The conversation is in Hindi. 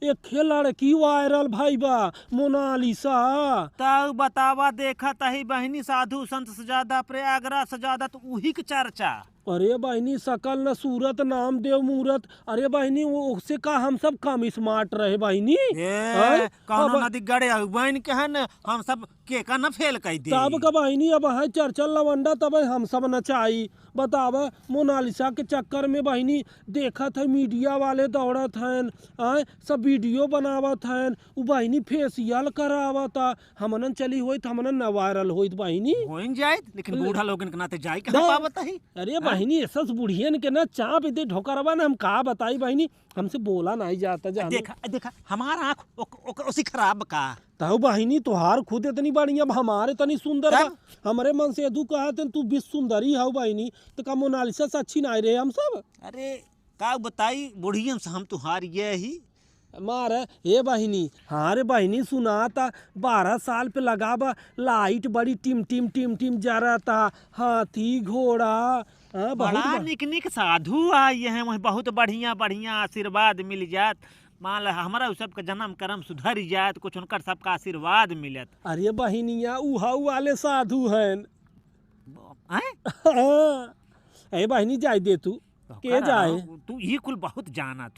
एक लड़की वायरल भाई बा मोनालिसा। तब बतावा देखा तही बहनी साधु संत से ज्यादा प्रयागराज से ज्यादा तो उही के चर्चा। अरे बहनी सकल न सूरत नाम देव मूरत। अरे बहनी वो उससे का हम सब कम स्मार्ट रहे बहनी। कौनो नदी गड़े बहन के है न हम सब के का न फेल कह दे। तब का बहनी अब है चर्चल लवंडा तब हम सब नचाई। बताव मोनालिसा के चक्कर में बहनी देखत है मीडिया वाले दौड़त हैं सब वीडियो बनावत हैं। वो बहनी फेसियल करावता हमनन चली होई त हमनन न वायरल होइत बहनी हो जाए लेकिन बूढ़ा लोगन के नाते जाई कहां पावत है। अरे बहनी ऐसा बुढ़ियन के ना चाप दे ढोकरवा ना हम का बताई बहनी हमसे बोला नहीं जाता जा। देखा देखा हमारा आँख उसी खराब का ताऊ बहिनी तुहार खुद इतनी बढ़िया हमारे तनी सुंदर बा। हमारे मन से तू कहते तू भी सुंदरी है बहिनी तो का मोनालिसा से अच्छी नहीं रहे हम सब। अरे का बताई बुढ़ियन से हम तुहार ये ही मार ये बहिनी। हाँ रे बहिनी सुना था 12 साल पे लगा बा लाइट बड़ी टिम टिम टिम टिम जा रहा था हाथी घोड़ा। बड़ा निक निक साधु आए हैं वही बहुत बढ़िया बढ़िया आशीर्वाद मिल जात। मान ला हमारा सबका जन्म कर्म सुधर जात कुछ उनकर सबका आशीर्वाद मिलत। अरे बहिनिया उहा वाले साधु हैं। ए बहिनी जाए दे तू के जाए तू ये कुल बहुत जाना